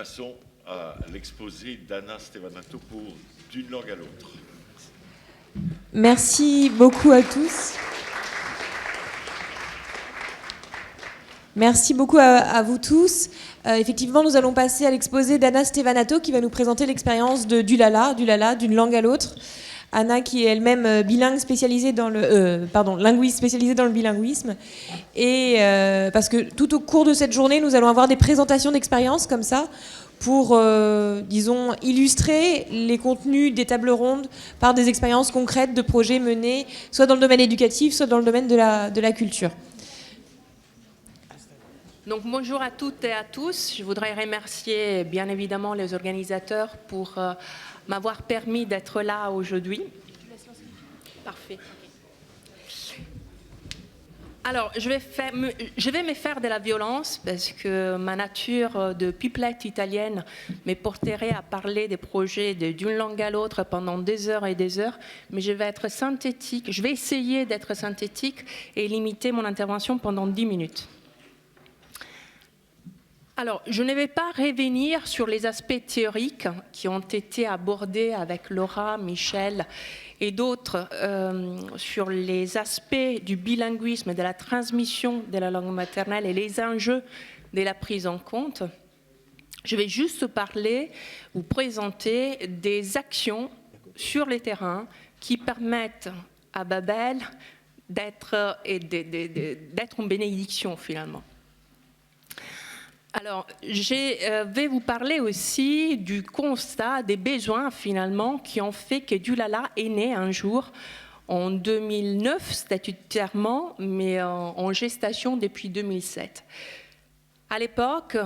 passons à l'exposé d'Anna Stevanato pour D'une langue à l'autre. Merci beaucoup à tous. Merci beaucoup à vous tous. Effectivement, nous allons passer à l'exposé d'Anna Stevanato qui va nous présenter l'expérience de Dulala, d'une langue à l'autre. Anna qui est elle-même bilingue spécialisée dans le linguiste spécialisée dans le bilinguisme, et parce que tout au cours de cette journée, nous allons avoir des présentations d'expériences comme ça pour, disons, illustrer les contenus des tables rondes par des expériences concrètes de projets menés soit dans le domaine éducatif, soit dans le domaine de la culture. Donc bonjour à toutes et à tous. Je voudrais remercier bien évidemment les organisateurs pour m'avoir permis d'être là aujourd'hui. Parfait. Alors, je vais me faire de la violence parce que ma nature de pipelette italienne me porterait à parler des projets d'une langue à l'autre pendant des heures et des heures, mais je vais être synthétique. Je vais essayer d'être synthétique et limiter mon intervention pendant 10 minutes. Alors, je ne vais pas revenir sur les aspects théoriques qui ont été abordés avec Laura, Michel et d'autres sur les aspects du bilinguisme, de la transmission de la langue maternelle et les enjeux de la prise en compte. Je vais juste vous présenter des actions sur le terrain qui permettent à Babel d'être une bénédiction finalement. Alors, je vais vous parler aussi du constat des besoins finalement qui ont fait que Dulala est né un jour en 2009 statutairement, mais en gestation depuis 2007. À l'époque,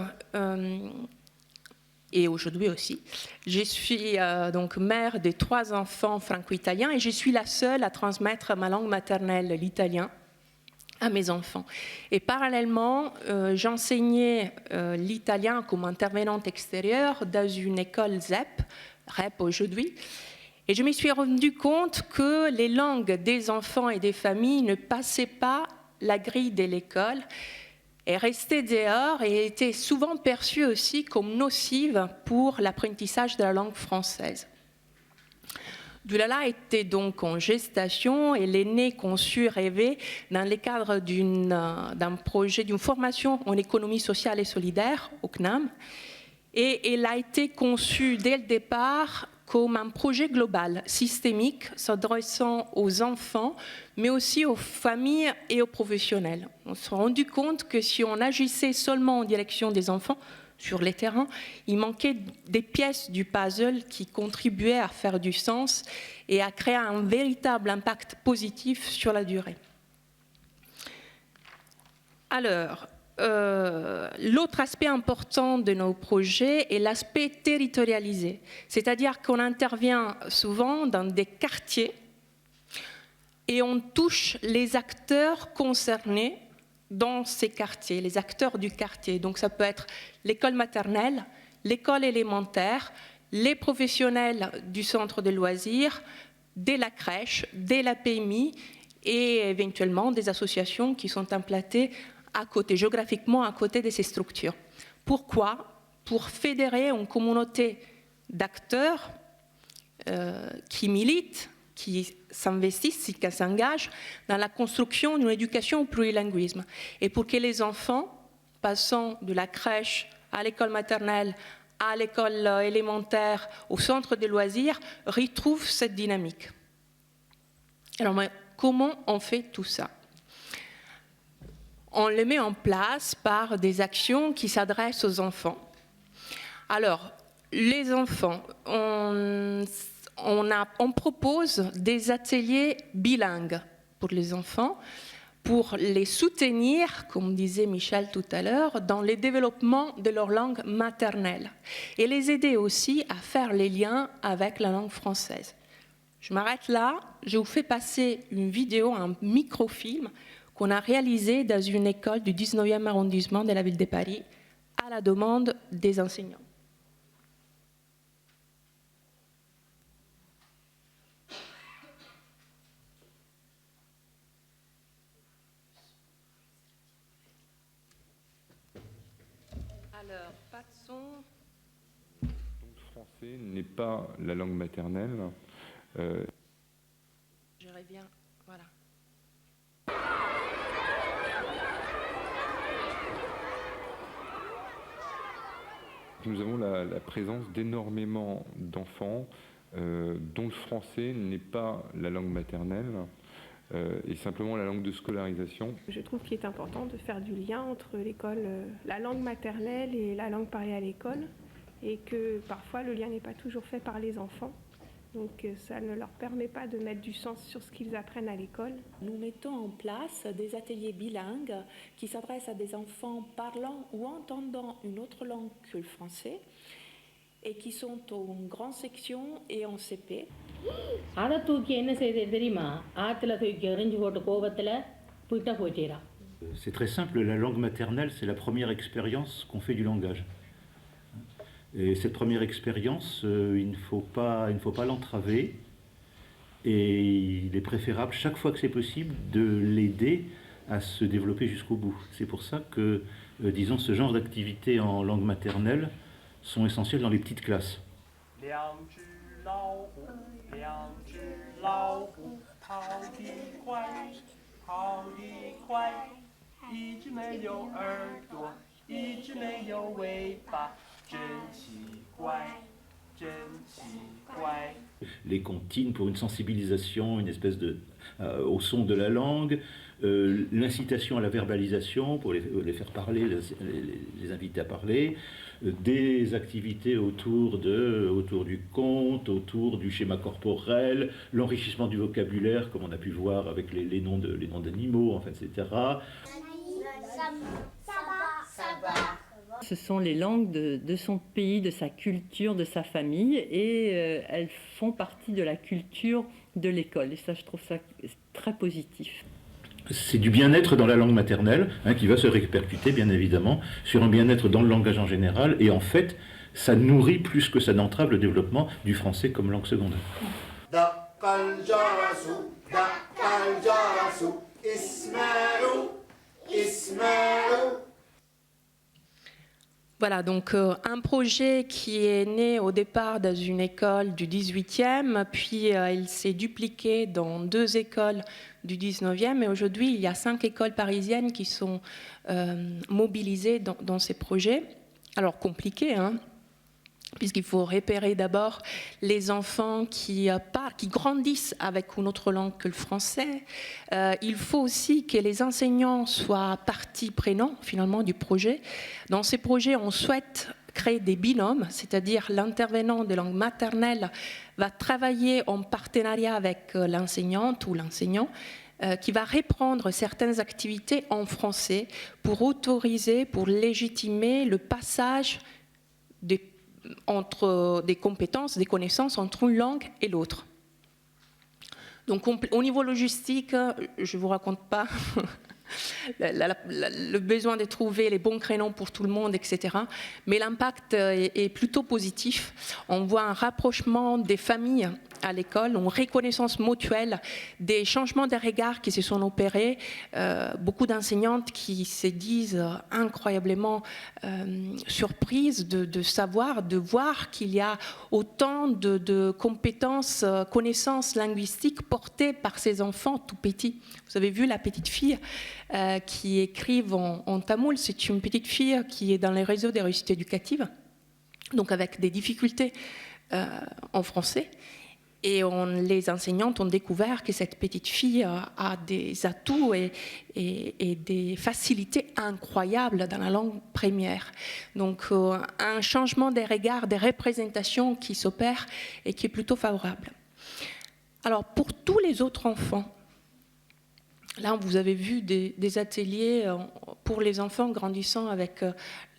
et aujourd'hui aussi, je suis donc mère de 3 enfants franco-italiens et je suis la seule à transmettre ma langue maternelle, l'italien, à mes enfants. Et parallèlement, j'enseignais l'italien comme intervenante extérieure dans une école ZEP, REP aujourd'hui, et je me suis rendu compte que les langues des enfants et des familles ne passaient pas la grille de l'école et restaient dehors et étaient souvent perçues aussi comme nocives pour l'apprentissage de la langue française. Dulala était donc en gestation et est née, conçue, rêvée dans le cadre d'un projet, d'une formation en économie sociale et solidaire au CNAM. Et elle a été conçue dès le départ comme un projet global, systémique, s'adressant aux enfants, mais aussi aux familles et aux professionnels. On s'est rendu compte que si on agissait seulement en direction des enfants, sur les terrains, il manquait des pièces du puzzle qui contribuaient à faire du sens et à créer un véritable impact positif sur la durée. Alors, l'autre aspect important de nos projets est l'aspect territorialisé, c'est-à-dire qu'on intervient souvent dans des quartiers et on touche les acteurs concernés dans ces quartiers, les acteurs du quartier. Donc ça peut être l'école maternelle, l'école élémentaire, les professionnels du centre de loisirs, de la crèche, de la PMI et éventuellement des associations qui sont implantées à côté, géographiquement à côté de ces structures. Pourquoi ? Pour fédérer une communauté d'acteurs qui militent, qui s'investissent, qui s'engagent dans la construction d'une éducation au plurilinguisme. Et pour que les enfants, passant de la crèche à l'école maternelle, à l'école élémentaire, au centre de loisirs, retrouvent cette dynamique. Alors, comment on fait tout ça ? On le met en place par des actions qui s'adressent aux enfants. Alors, les enfants, on propose des ateliers bilingues pour les enfants, pour les soutenir, comme disait Michel tout à l'heure, dans le développement de leur langue maternelle et les aider aussi à faire les liens avec la langue française. Je m'arrête là, je vous fais passer une vidéo, un microfilm qu'on a réalisé dans une école du 19e arrondissement de la ville de Paris à la demande des enseignants. Alors, pas de son. français n'est pas la langue maternelle. Je reviens, voilà. Nous avons la présence d'énormément d'enfants dont le français n'est pas la langue maternelle et simplement la langue de scolarisation. Je trouve qu'il est important de faire du lien entre l'école, la langue maternelle et la langue parlée à l'école, et que parfois le lien n'est pas toujours fait par les enfants. Donc ça ne leur permet pas de mettre du sens sur ce qu'ils apprennent à l'école. Nous mettons en place des ateliers bilingues qui s'adressent à des enfants parlant ou entendant une autre langue que le français et qui sont en grande section et en CP. C'est très simple, la langue maternelle, c'est la première expérience qu'on fait du langage. Et cette première expérience, il ne faut pas l'entraver. Et il est préférable, chaque fois que c'est possible, de l'aider à se développer jusqu'au bout. C'est pour ça que, disons, ce genre d'activités en langue maternelle sont essentielles dans les petites classes. Les comptines pour une sensibilisation, une espèce de au son de la langue, l'incitation à la verbalisation pour les faire parler, les inviter à parler, des activités autour du conte, autour du schéma corporel, l'enrichissement du vocabulaire, comme on a pu voir avec les noms d'animaux, enfin, etc. Ce sont les langues de son pays, de sa culture, de sa famille, et elles font partie de la culture de l'école. Et ça, je trouve ça très positif. C'est du bien-être dans la langue maternelle, qui va se répercuter, bien évidemment, sur un bien-être dans le langage en général. Et en fait, ça nourrit plus que ça n'entrave le développement du français comme langue secondaire. Voilà, donc un projet qui est né au départ dans une école du 18e, puis il s'est dupliqué dans 2 écoles du 19e, et aujourd'hui il y a 5 écoles parisiennes qui sont mobilisées dans ces projets. Alors compliqué, hein, puisqu'il faut repérer d'abord les enfants qui grandissent avec une autre langue que le français. Il faut aussi que les enseignants soient partie prenante finalement du projet. Dans ces projets, on souhaite créer des binômes, c'est-à-dire l'intervenant de langue maternelle va travailler en partenariat avec l'enseignante ou l'enseignant qui va reprendre certaines activités en français pour autoriser, pour légitimer le passage entre des compétences, des connaissances entre une langue et l'autre. Donc au niveau logistique, je ne vous raconte pas le besoin de trouver les bons créneaux pour tout le monde, etc. Mais l'impact est plutôt positif. On voit un rapprochement des familles à l'école, une reconnaissance mutuelle, des changements de regard qui se sont opérés, beaucoup d'enseignantes qui se disent incroyablement surprises de savoir, de voir qu'il y a autant de compétences, connaissances linguistiques portées par ces enfants tout petits. Vous avez vu la petite fille qui écrive en tamoul, c'est une petite fille qui est dans les réseaux des réussites éducatives, donc avec des difficultés en français. Et les enseignantes ont découvert que cette petite fille a des atouts et des facilités incroyables dans la langue première. Donc un changement des regards, des représentations qui s'opèrent et qui est plutôt favorable. Alors pour tous les autres enfants, là vous avez vu des ateliers pour les enfants grandissant avec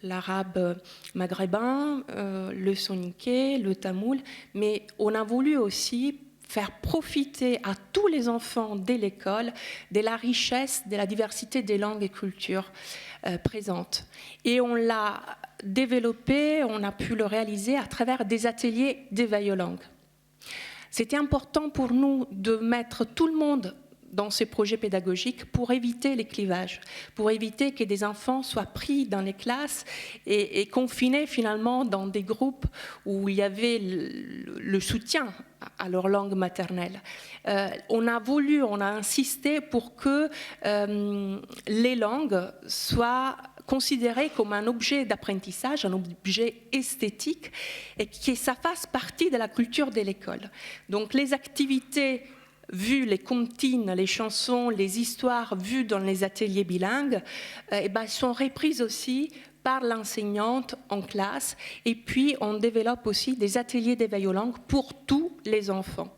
l'arabe maghrébin, le soniké, le tamoul, mais on a voulu aussi faire profiter à tous les enfants de l'école de la richesse, de la diversité des langues et cultures présentes. Et on l'a développé, on a pu le réaliser à travers des ateliers d'éveil aux langues. C'était important pour nous de mettre tout le monde dans ces projets pédagogiques pour éviter les clivages, pour éviter que des enfants soient pris dans les classes et confinés finalement dans des groupes où il y avait le soutien à leur langue maternelle. On a insisté pour que les langues soient considérées comme un objet d'apprentissage, un objet esthétique, et que ça fasse partie de la culture de l'école. Donc les activités vues, les comptines, les chansons, les histoires vues dans les ateliers bilingues, sont reprises aussi par l'enseignante en classe, et puis on développe aussi des ateliers d'éveil aux langues pour tous les enfants.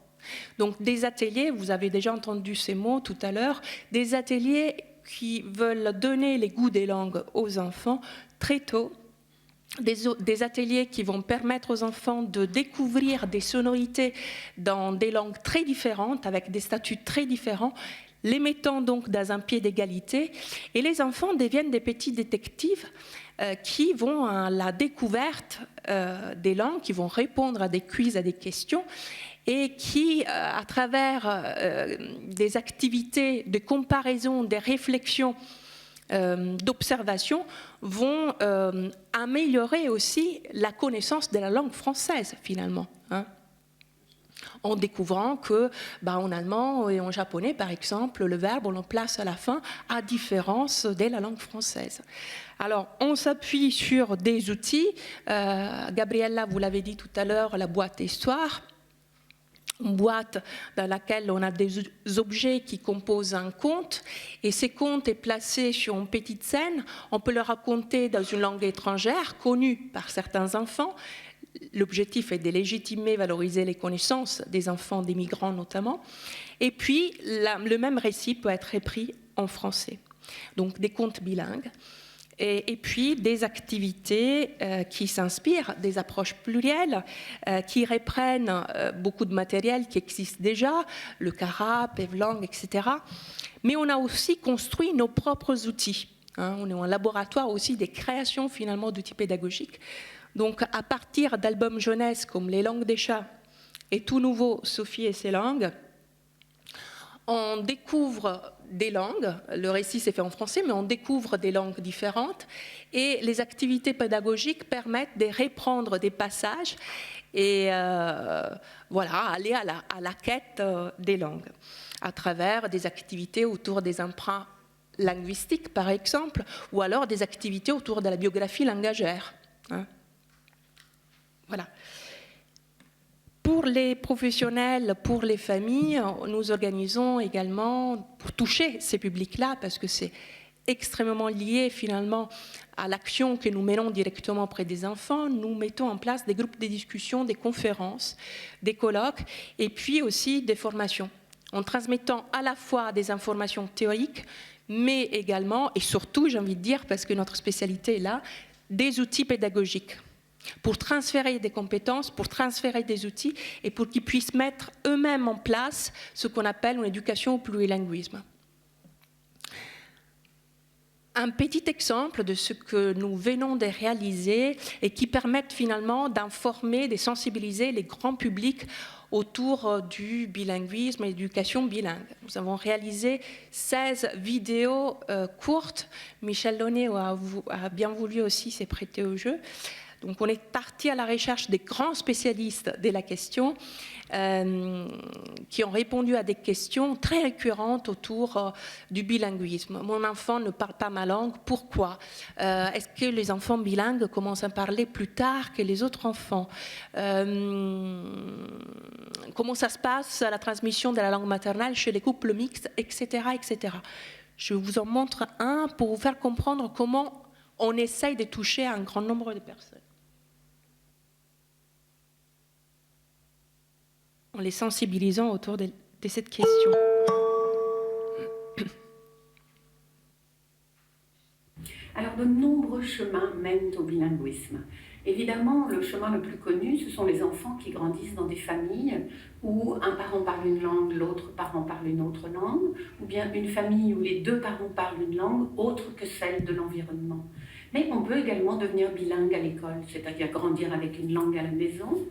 Donc des ateliers, vous avez déjà entendu ces mots tout à l'heure, des ateliers qui veulent donner les goûts des langues aux enfants très tôt, des ateliers qui vont permettre aux enfants de découvrir des sonorités dans des langues très différentes, avec des statuts très différents, les mettant donc dans un pied d'égalité, et les enfants deviennent des petits détectives qui vont à la découverte des langues, qui vont répondre à des quiz, à des questions, et qui, à travers des activités de comparaison, des réflexions, d'observation, vont améliorer aussi la connaissance de la langue française, finalement. En découvrant que, en allemand et en japonais, par exemple, le verbe, on le place à la fin, à différence de la langue française. Alors, on s'appuie sur des outils. Gabriella, vous l'avez dit tout à l'heure, la boîte histoire. Une boîte dans laquelle on a des objets qui composent un conte, et ces contes est placé sur une petite scène. On peut le raconter dans une langue étrangère connue par certains enfants. L'objectif est de légitimer, valoriser les connaissances des enfants, des migrants notamment. Et puis, le même récit peut être repris en français. Donc, des contes bilingues. Et puis des activités qui s'inspirent des approches plurielles, qui reprennent beaucoup de matériel qui existe déjà, le CARA, PEVLangue, etc. Mais on a aussi construit nos propres outils. On est un laboratoire aussi des créations finalement d'outils pédagogiques. Donc à partir d'albums jeunesse comme Les langues des chats et tout nouveau Sophie et ses langues, on découvre des langues, le récit s'est fait en français, mais on découvre des langues différentes, et les activités pédagogiques permettent de reprendre des passages et aller à la quête des langues, à travers des activités autour des emprunts linguistiques, par exemple, ou alors des activités autour de la biographie langagère. Voilà. Pour les professionnels, pour les familles, nous organisons également, pour toucher ces publics-là, parce que c'est extrêmement lié finalement à l'action que nous menons directement auprès des enfants, nous mettons en place des groupes de discussion, des conférences, des colloques, et puis aussi des formations, en transmettant à la fois des informations théoriques, mais également, et surtout, j'ai envie de dire, parce que notre spécialité est là, des outils pédagogiques, pour transférer des compétences, pour transférer des outils et pour qu'ils puissent mettre eux-mêmes en place ce qu'on appelle une éducation au plurilinguisme. Un petit exemple de ce que nous venons de réaliser et qui permettent finalement d'informer, de sensibiliser les grands publics autour du bilinguisme et l'éducation bilingue. Nous avons réalisé 16 vidéos courtes. Michel Launay a bien voulu aussi s'y prêter au jeu. Donc on est parti à la recherche des grands spécialistes de la question qui ont répondu à des questions très récurrentes autour du bilinguisme. Mon enfant ne parle pas ma langue, pourquoi ? Est-ce que les enfants bilingues commencent à parler plus tard que les autres enfants ? Comment ça se passe la transmission de la langue maternelle chez les couples mixtes, etc., etc. Je vous en montre un pour vous faire comprendre comment on essaye de toucher un grand nombre de personnes. En les sensibilisant autour de cette question. Alors, de nombreux chemins mènent au bilinguisme. Évidemment, le chemin le plus connu, ce sont les enfants qui grandissent dans des familles où un parent parle une langue, l'autre parent parle une autre langue, ou bien une famille où les deux parents parlent une langue autre que celle de l'environnement. Mais on peut également devenir bilingue à l'école, c'est-à-dire grandir avec une langue à la maison,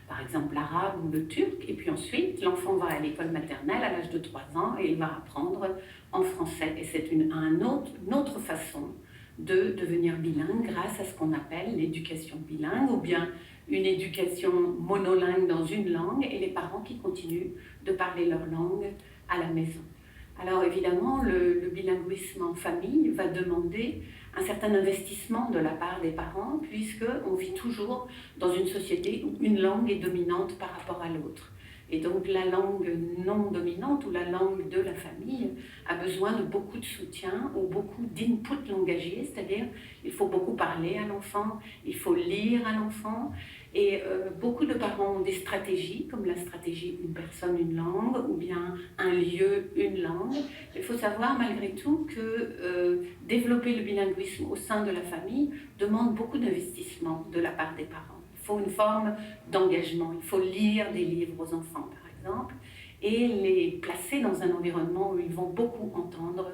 par exemple l'arabe ou le turc, et puis ensuite l'enfant va à l'école maternelle à l'âge de 3 ans et il va apprendre en français. Et c'est une autre façon de devenir bilingue grâce à ce qu'on appelle l'éducation bilingue ou bien une éducation monolingue dans une langue et les parents qui continuent de parler leur langue à la maison. Alors évidemment, le bilinguisme en famille va demander un certain investissement de la part des parents puisqu'on vit toujours dans une société où une langue est dominante par rapport à l'autre. Et donc la langue non dominante ou la langue de la famille a besoin de beaucoup de soutien ou beaucoup d'input langagier, c'est-à-dire il faut beaucoup parler à l'enfant, il faut lire à l'enfant. Et beaucoup de parents ont des stratégies, comme la stratégie une personne, une langue, ou bien un lieu, une langue. Il faut savoir malgré tout que développer le bilinguisme au sein de la famille demande beaucoup d'investissement de la part des parents. Il faut une forme d'engagement, il faut lire des livres aux enfants par exemple, et les placer dans un environnement où ils vont beaucoup entendre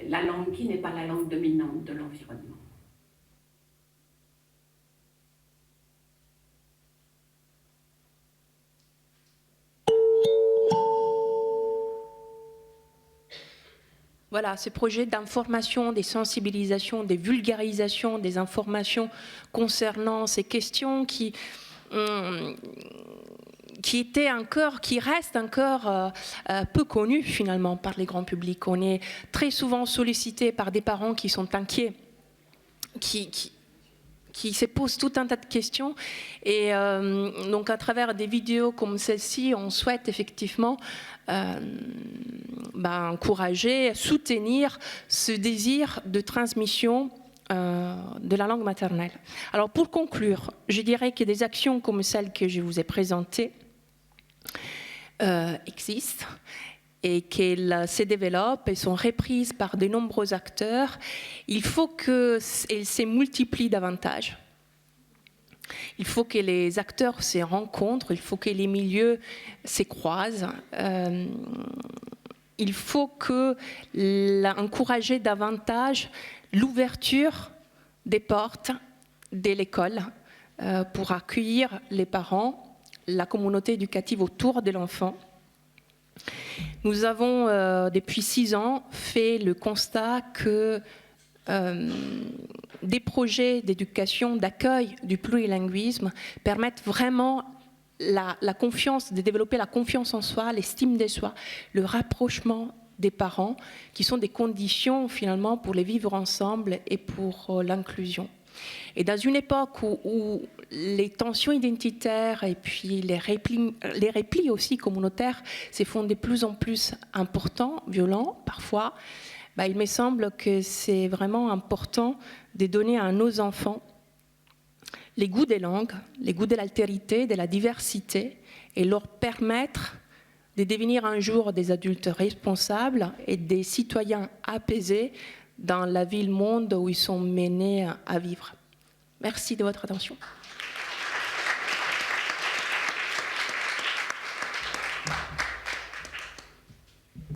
la langue qui n'est pas la langue dominante de l'environnement. Voilà, ce projet d'information, des sensibilisations, des vulgarisations, des informations concernant ces questions qui restent encore peu connues finalement par les grands publics. On est très souvent sollicité par des parents qui sont inquiets, qui se posent tout un tas de questions. Et donc à travers des vidéos comme celle-ci, on souhaite effectivement encourager, soutenir ce désir de transmission de la langue maternelle. Alors pour conclure, je dirais que des actions comme celles que je vous ai présentées existent et qu'elles se développent et sont reprises par de nombreux acteurs. Il faut qu'elles se multiplient davantage. Il faut que les acteurs se rencontrent, il faut que les milieux se croisent. Il faut encourager davantage l'ouverture des portes de l'école pour accueillir les parents, la communauté éducative autour de l'enfant. Nous avons, depuis 6 ans, fait le constat que des projets d'éducation, d'accueil du plurilinguisme permettent vraiment la confiance, de développer la confiance en soi, l'estime de soi, le rapprochement des parents, qui sont des conditions finalement pour les vivre ensemble et pour l'inclusion. Et dans une époque où les tensions identitaires et puis les replis aussi communautaires se font de plus en plus importants, violents parfois, il me semble que c'est vraiment important de donner à nos enfants les goûts des langues, les goûts de l'altérité, de la diversité, et leur permettre de devenir un jour des adultes responsables et des citoyens apaisés dans la ville-monde où ils sont menés à vivre. Merci de votre attention.